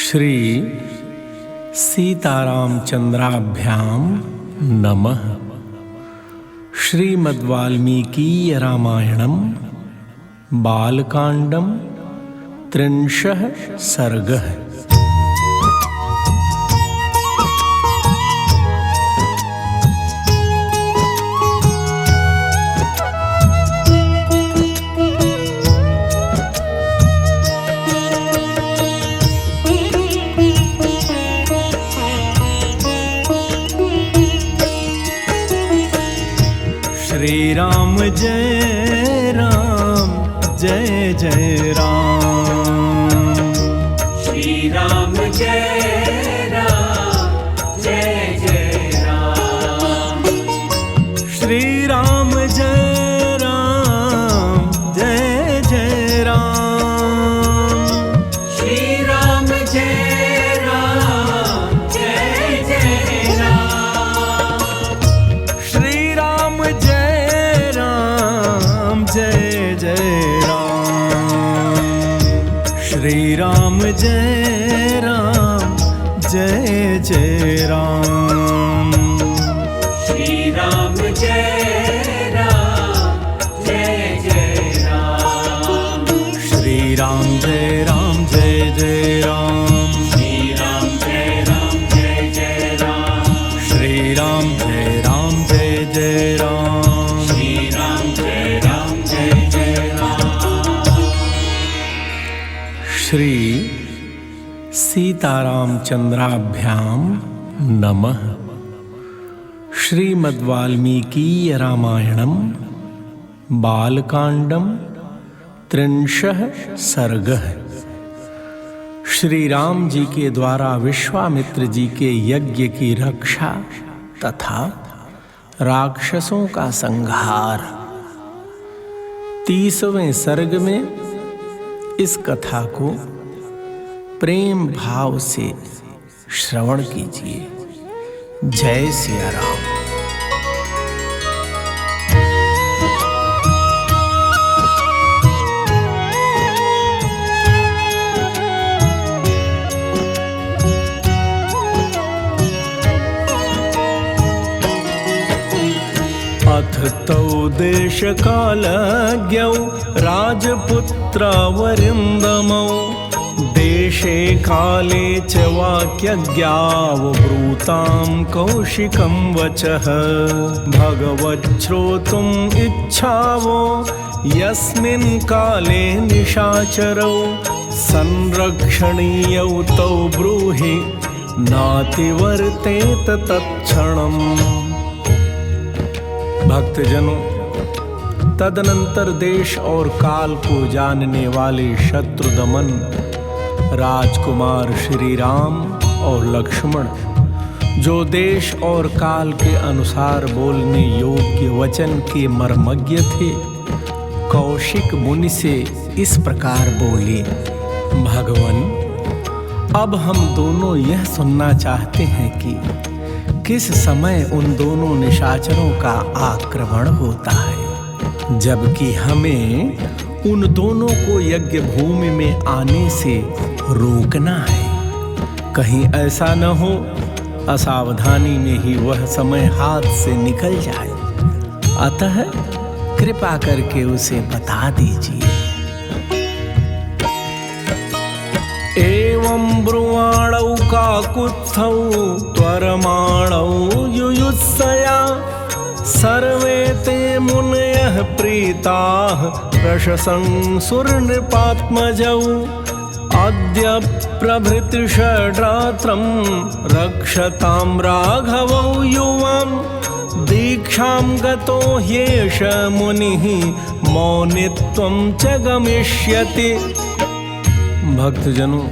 श्री सीतारामचंद्राभ्याम नमः। श्रीमद्वाल्मीकी रामायणं बालकांडं 30 सर्गः। श्री राम जय राम जय जय राम। श्री राम जय राम जय जय राम। श्री राम जय राम जय जय राम। श्री राम जय राम जय जय राम। श्री राम जय राम जय जय राम। श्री राम जय राम जय जय राम। श्री राम जय राम जय जय राम। श्री राम जय राम जय जय राम। श्री राम जय राम जय जय राम। श्री राम जय राम जय जय राम। श्री राम जय राम जय जय राम। श्री सीतारामचंद्राभ्याम नमः। श्रीमद्वाल्मीकी रामायणं बालकांडं 30 सर्गः। श्री राम जी के द्वारा विश्वामित्र जी के यज्ञ की रक्षा तथा राक्षसों का संहार। 30वें सर्ग में इस कथा को प्रेम भाव से श्रवण कीजिए। जय सिया राम। अथ तौ देशकालज्ञौ राजपुत्रवरिन्दमौ देशे काले च वाक्यज्ञावब्रूतां कौशिकं वचः भगवच्छ्रोतुम् इच्छावो यस्मिन् काले निशाचरौ संरक्षणीयौ तौ ब्रूहि नातिवर्तेत तत्क्षणम्। भक्तजनों, तदनंतर देश और काल को जानने वाले शत्रुदमन राजकुमार श्री राम और लक्ष्मण, जो देश और काल के अनुसार बोलने योग्य वचन के मर्मज्ञ थे, कौशिक मुनि से इस प्रकार बोले। भगवन, अब हम दोनों यह सुनना चाहते हैं कि किस समय उन दोनों निशाचरों का आक्रमण होता है, जबकि हमें उन दोनों को यज्ञ भूमि में आने से रोकना है। कहीं ऐसा न हो असावधानी में ही वह समय हाथ से निकल जाए। अतः कृपा करके उसे बता दीजिए। एवं ब्रुवाणौ काकुत्स्थौ त्वरमाणौ युयुत्सया सर्वे ते मुनयः प्रीताः प्रशंसुर्नृपात्मजौ अद्य प्रभृतिषड्रात्रं रक्षतां राघवौ युवां दीक्षां गतो ह्येष मुनिः मौनित्वं च गमिष्यति। भक्तजनों,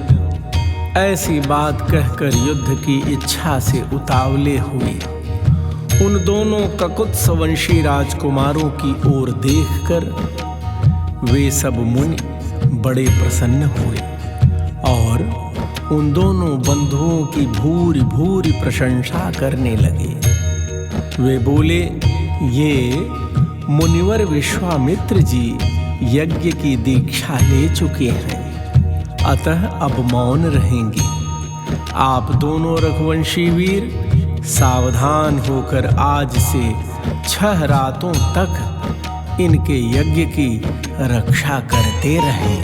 ऐसी बात कहकर युद्ध की इच्छा से उतावले हुए उन दोनों ककुत्स वंशी राजकुमारों की ओर देखकर वे सब मुनि बड़े प्रसन्न हुए और उन दोनों बंधुओं की भूरि भूरि प्रशंसा करने लगे। वे बोले, ये मुनिवर विश्वामित्र जी यज्ञ की दीक्षा ले चुके हैं, अतः अब मौन रहेंगे। आप दोनों रघुवंशी वीर सावधान होकर आज से 6 रातों तक इनके यज्ञ की रक्षा करते रहे।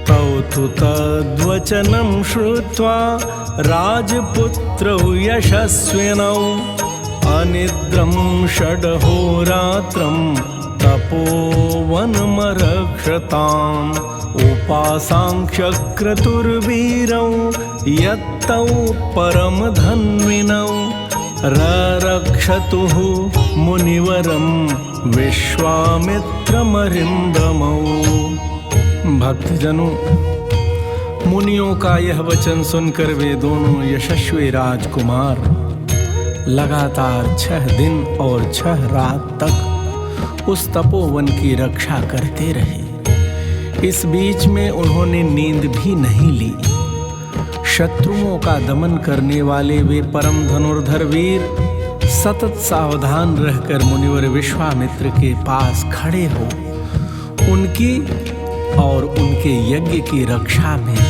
तौ तद्वचनं श्रुत्वा राजपुत्रौ यशस्विनौ अनिद्रं 6 तपोवनमरक्षताम् उपासाङ्क्षक्रतुर्वीरौ यत्तौ परमधन्विनौ ररक्षतुः मुनिवरं विश्वामित्रमरिन्दमौ। भक्तजनों, मुनियों का यह वचन सुनकर वे दोनों यशस्वी राजकुमार लगातार 6 दिन और 6 रात तक उस तपोवन की रक्षा करते रहे। इस बीच में उन्होंने नींद भी नहीं ली। शत्रुओं का दमन करने वाले वे परम धनुर्धर वीर सतत सावधान रहकर मुनिवर विश्वामित्र के पास खड़े हो उनकी और उनके यज्ञ की रक्षा में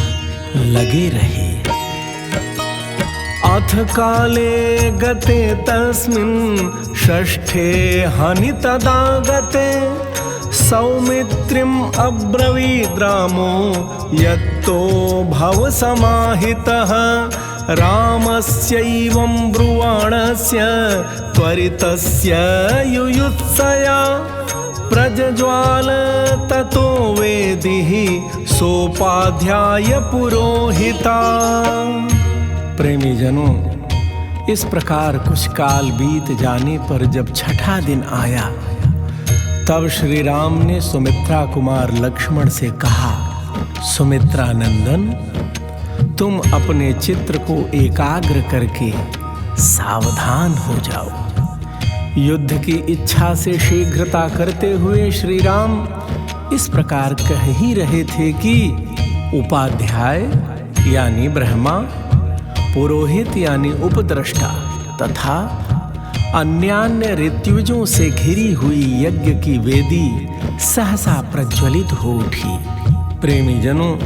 लगे रहे। अथ काले गते तस्मिन् 6ठे हनि तदा गते सौमित्रिम् अब्रवीद् रामो यत्तो भव समाहितः रामस्यैवं ब्रुवाणस्य त्वरितस्य युयुत्सया प्रज्ज्वाल ततो वेदिः सोपाध्याय पुरोहिता। प्रेमी जनों, इस प्रकार कुछ काल बीत जाने पर जब 6ठा दिन आया तब श्री राम ने सुमित्रा कुमार लक्ष्मण से कहा, सुमित्रा नंदन, तुम अपने चित्त को एकाग्र करके सावधान हो जाओ। युद्ध की इच्छा से शीघ्रता करते हुए श्री राम इस प्रकार कह ही रहे थे कि उपाध्याय यानी ब्रह्मा, पुरोहित यानी उपद्रष्टा तथा अन्यान्य ऋत्विजों से घिरी हुई यज्ञ की वेदी सहसा प्रज्वलित हो उठी। प्रेमी जनों,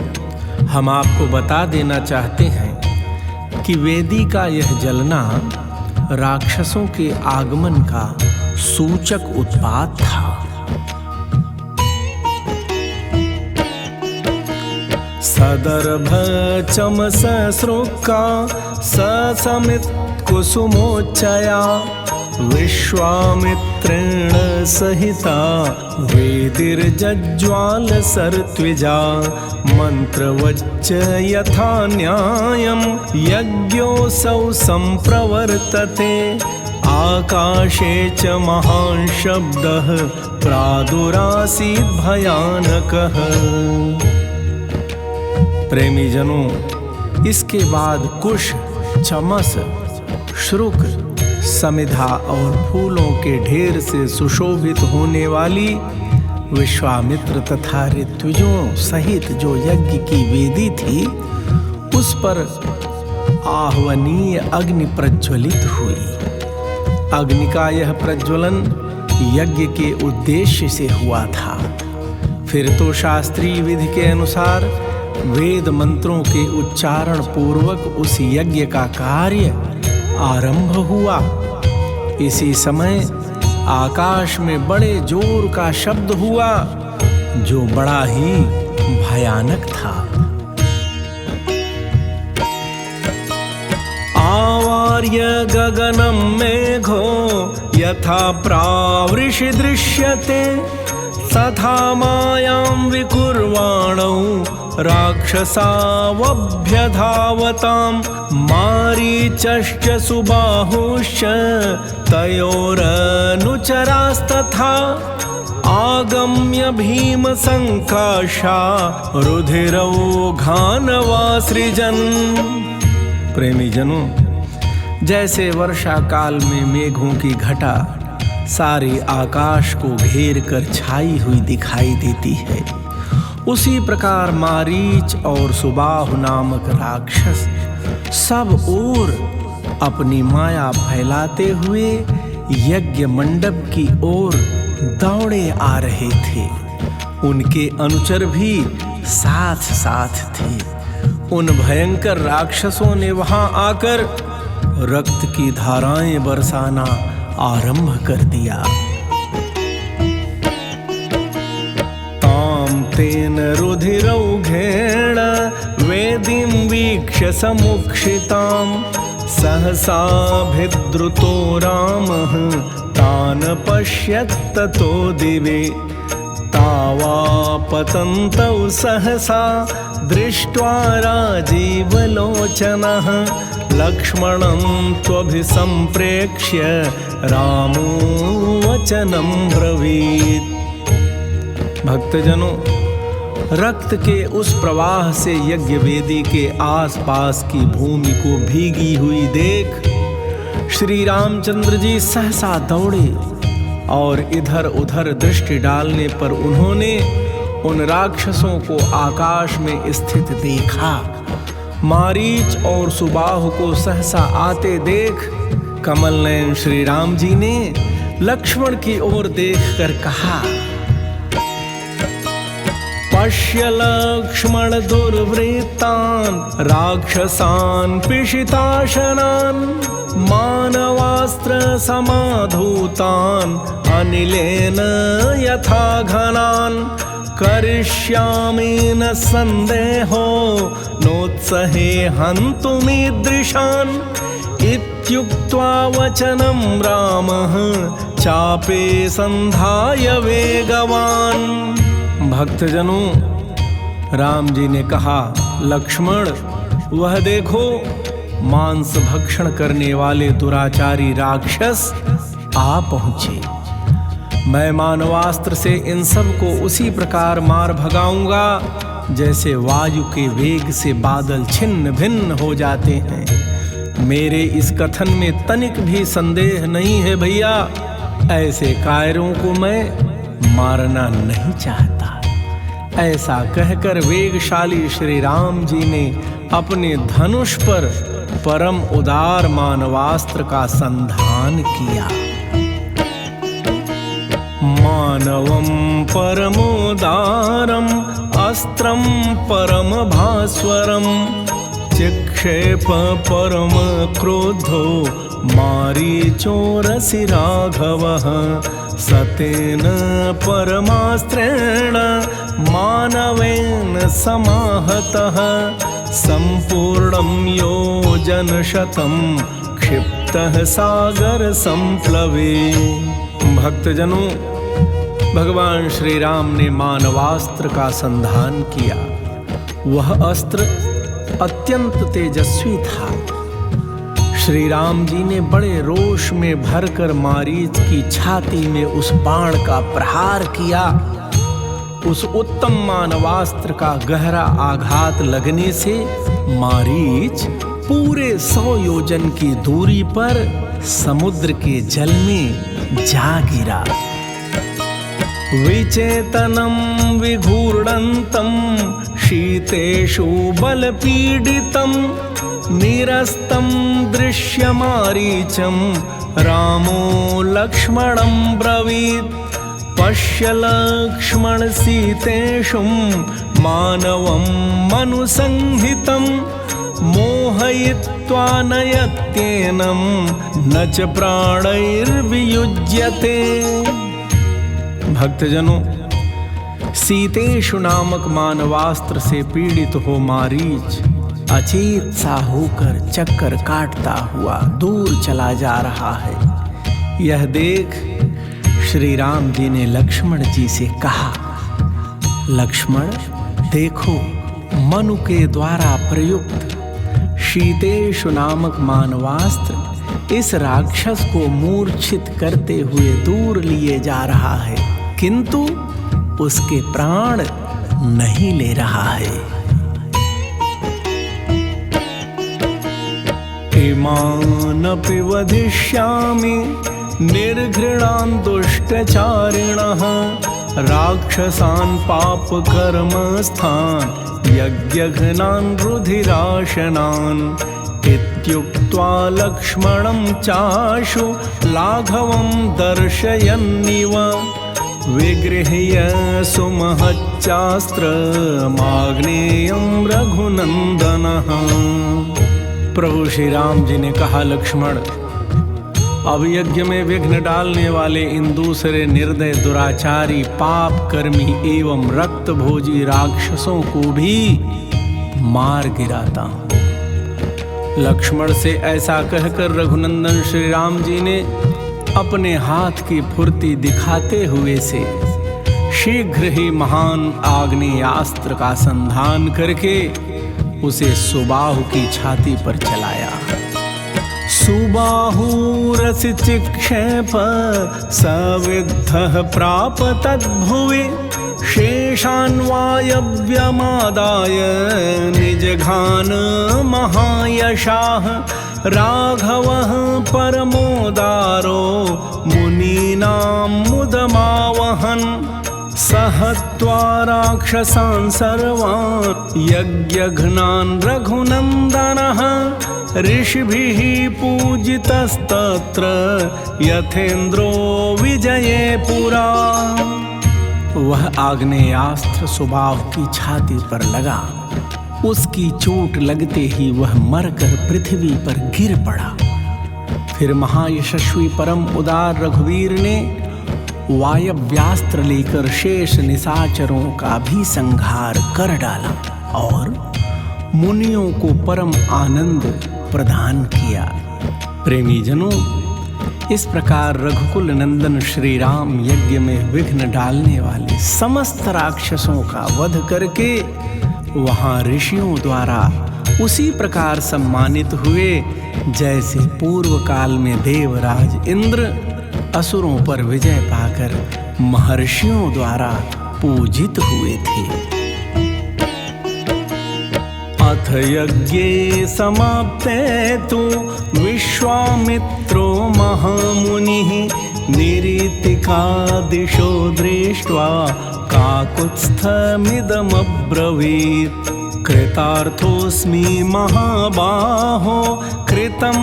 हम आपको बता देना चाहते हैं कि वेदी का यह जलना राक्षसों के आगमन का सूचक उत्पात था। सदर्भ चमस श्रुका ससमित कुसुमोच्चया विश्वामित्रेण सहिता वेदिर्जज्ज्वाल सर्त्विजा मंत्रवच्च यथा न्यायं यज्ञोऽसौ संप्रवर्तते आकाशे च महान् शब्दः प्रादुरासीत् भयानकः। प्रेमी जनों, इसके बाद कुश, चमस, श्रुक, समिधा और फूलों के ढेर से सुशोभित होने वाली विश्वामित्र तथा ऋत्विजों सहित जो यज्ञ की वेदी थी उस पर आह्वनीय अग्नि प्रज्वलित हुई। अग्नि का यह प्रज्वलन यज्ञ के उद्देश्य से हुआ था। फिर तो शास्त्रीय विधि के अनुसार वेद मंत्रों के उच्चारण पूर्वक उस यज्ञ का कार्य आरंभ हुआ। इसी समय आकाश में बड़े जोर का शब्द हुआ जो बड़ा ही भयानक था। आवार्य गगनं मेघो यथा प्रावृषि दृश्यते तथा मायां विकुर्वाणौ राक्षसावभ्यधावतां मारीचश्च सुबाहुश्च तयोरनुचरास्तथा आगम्य भीमसंकाशा रुधिरौघानवासृजन्। प्रेमी जनों, जैसे वर्षा काल में मेघों की घटा सारे आकाश को घेर कर छाई हुई दिखाई देती है, उसी प्रकार मारीच और सुबाहु नामक राक्षस सब ओर अपनी माया फैलाते हुए यज्ञ मंडप की ओर दौड़े आ रहे थे। उनके अनुचर भी साथ साथ थे। उन भयंकर राक्षसों ने वहां आकर रक्त की धाराएं बरसाना आरंभ कर दिया। ताम तेन रुधिरौघेण वेदीं वीक्ष्य समुक्षिताम् सहसाभिद्रुतो रामः तान् पश्यत्ततो दिवे तावापतन्तौ सहसा दृष्ट्वा राजीवलोचनः लक्ष्मणं त्वभिसम्प्रेक्ष्य रामो वचनं ब्रवीत्। भक्तजनों, रक्त के उस प्रवाह से यज्ञ वेदी के आसपास की भूमि को भीगी हुई देख श्री रामचंद्र जी सहसा दौड़े और इधर उधर दृष्टि डालने पर उन्होंने उन राक्षसों को आकाश में स्थित देखा। मारीच और सुबाहु को सहसा आते देख कमल नयन श्री राम जी ने लक्ष्मण की ओर देखकर कहा, पश्य लक्ष्मण दुर्वृत्तान् राक्षसान् पिशिताशनान् मानवास्त्र समाधूतान् अनिलेन यथा घनान् करिष्यामि न संदेहो नोत्सहे हन्तुमीदृशान् इत्युक्त्वा वचनं रामः चापे संधाय वेगवान्। भक्तजनों, राम जी ने कहा, लक्ष्मण वह देखो मांस भक्षण करने वाले दुराचारी राक्षस आ पहुंचे। मैं मानवास्त्र से इन सब को उसी प्रकार मार भगाऊंगा जैसे वायु के वेग से बादल छिन्न भिन्न हो जाते हैं। मेरे इस कथन में तनिक भी संदेह नहीं है भैया, ऐसे कायरों को मैं मारना नहीं चाहता। ऐसा कहकर वेगशाली श्री राम जी ने अपने धनुष पर परम उदार मानवास्त्र का संधान किया। मानवं परमोदारम् अस्त्रं परम भास्वरं चिक्षेप परम क्रोधो मारीचोरसि राघवः सतेन परमास्त्रेण मानवेन समाहतः संपूर्णं योजनशतं क्षिप्तः सागर संप्लवे। भक्तजनों, भगवान श्री राम ने मानवास्त्र का संधान किया। वह अस्त्र अत्यंत तेजस्वी था। श्री राम जी ने बड़े रोष में भरकर मारीच की छाती में उस बाण का प्रहार किया। उस उत्तम मानवास्त्र का गहरा आघात लगने से मारीच पूरे 100 योजन की दूरी पर समुद्र के जल में जा गिरा। विचेतनं विघूर्णन्तं शीतेषु बलपीडितं निरस्तं दृश्यमारीचं रामो लक्ष्मणं ब्रवीत् पश्य लक्ष्मण सीतेषुं मानवं मनुसंहितं मोहयित्वा नयत्येनं न च प्राणैर्वियुज्यते। भक्तजनों, सीतेषु नामक मानवास्त्र से पीड़ित हो मारीच अचेत सा होकर चक्कर काटता हुआ दूर चला जा रहा है। यह देख श्री राम जी ने लक्ष्मण जी से कहा, लक्ष्मण देखो, मनु के द्वारा प्रयुक्त शीतेषु नामक मानवास्त्र इस राक्षस को मूर्छित करते हुए दूर लिए जा रहा है, किंतु उसके प्राण नहीं ले रहा है। इमानपि वधिष्यामि निर्घृणान् दुष्टचारिणः राक्षसान् पापकर्मस्थान् यज्ञघ्नान् रुधिराशनान् इत्युक्त्वा लक्ष्मणं चाशु लाघवं दर्शयन्निव विगृह्य सुमहच्चास्त्रमाग्नेयं रघुनंदनः। प्रभु श्री राम जी ने कहा, लक्ष्मण, अब यज्ञ में विघ्न डालने वाले इन दूसरे निर्दय दुराचारी पाप कर्मी एवं रक्त भोजी राक्षसों को भी मार गिराता हूं। लक्ष्मण से ऐसा कहकर रघुनंदन श्री राम जी ने अपने हाथ की फुर्ती दिखाते हुए से शीघ्र ही महान आग्नेयास्त्र का संधान करके उसे सुबाहु की छाती पर चलाया। सुबाहुरसि चिक्षेप सविद्धः प्राप तद्भुवि शेषान्वायव्यमादाय निजघान महायशाः। राघवः परमोदारो मुनीनां मुदमावहन् सहत्वा राक्षसान् सर्वान् यज्ञघ्नान् रघुनन्दनः। ऋषिभिः पूजितस्तत्र यथेन्द्रो विजये पुरा। वह आग्नेयास्त्र सुबाहु की छाती पर लगा। उसकी चोट लगते ही वह मरकर पृथ्वी पर गिर पड़ा। फिर महायशस्वी परम उदार रघुवीर ने वायव्यास्त्र लेकर शेष निशाचरों का भी संहार कर डाला और मुनियों को परम आनंद प्रदान किया। प्रेमी जनों, इस प्रकार रघुकुल नंदन श्री राम यज्ञ में विघ्न डालने वाले समस्त राक्षसों का वध करके वहां ऋषियों द्वारा उसी प्रकार सम्मानित हुए जैसे पूर्व काल में देवराज इंद्र असुरों पर विजय पाकर महर्षियों द्वारा पूजित हुए थे। अथ यज्ञे समाप्ते तु विश्वामित्रो महामुनिः निरीतिकादिशो दृष्ट्वा काकुत्स्थमिदमब्रवीत्। कृतार्थोऽस्मि महाबाहो कृतं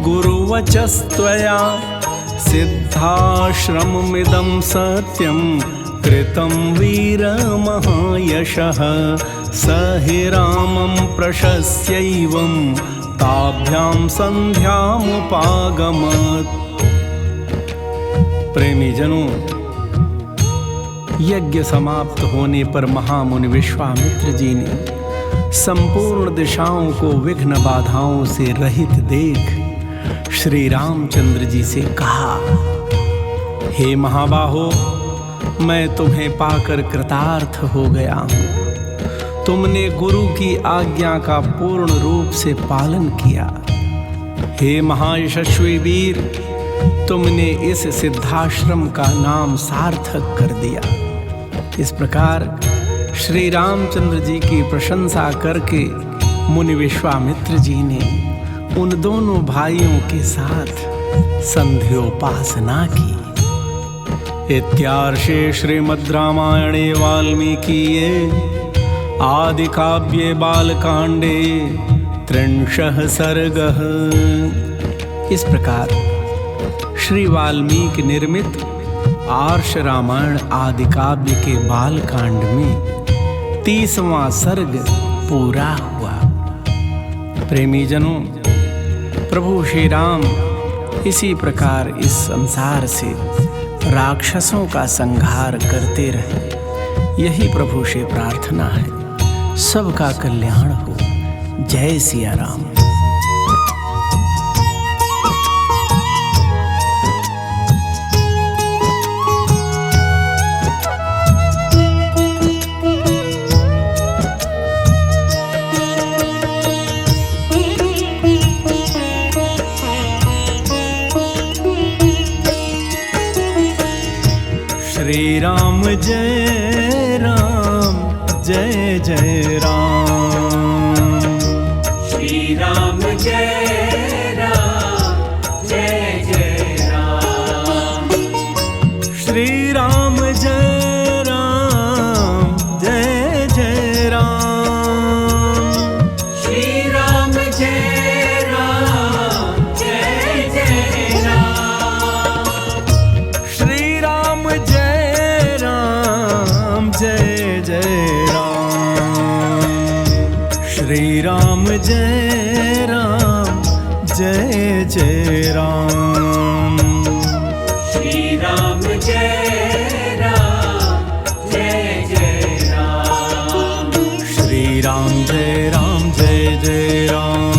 गुरुवचस्त्वया। सिद्धाश्रममिदं सत्यं कृतं वीरमहायशः। स हि रामं प्रशस्यैवं ताभ्यां संध्यामुपागमत्। प्रेमी जनों, यज्ञ समाप्त होने पर महामुनि विश्वामित्र जी ने संपूर्ण दिशाओं को विघ्न बाधाओं से रहित देख श्री रामचंद्र जी से कहा, हे महाबाहो, मैं तुम्हें पाकर कृतार्थ हो गया हूँ। तुमने गुरु की आज्ञा का पूर्ण रूप से पालन किया। हे महायशस्वी वीर, तुमने इस सिद्धाश्रम का नाम सार्थक कर दिया। इस प्रकार श्री रामचंद्र जी की प्रशंसा करके मुनि विश्वामित्र जी ने उन दोनों भाइयों के साथ संध्योपासना की। इत्यार्षे श्रीमद् रामायणे वाल्मीकिये आदि काव्ये बालकांडे 30 सर्गः। इस प्रकार श्री वाल्मीकि निर्मित आर्ष रामायण आदि काव्य के बालकांड में 30वां सर्ग पूरा हुआ। प्रेमी जनों, प्रभु श्री राम इसी प्रकार इस संसार से राक्षसों का संहार करते रहे। यही प्रभु से प्रार्थना है। सबका कल्याण हो। जय सिया राम। श्री राम जय राम, जय जय राम। श्री राम जय राम, जय जय राम। श्री राम जय राम, जय जय राम। श्री राम जय राम, जय जय राम। श्री राम जय जय राम जय जय राम। श्री राम जय राम जय जय राम। श्री राम जय जय राम।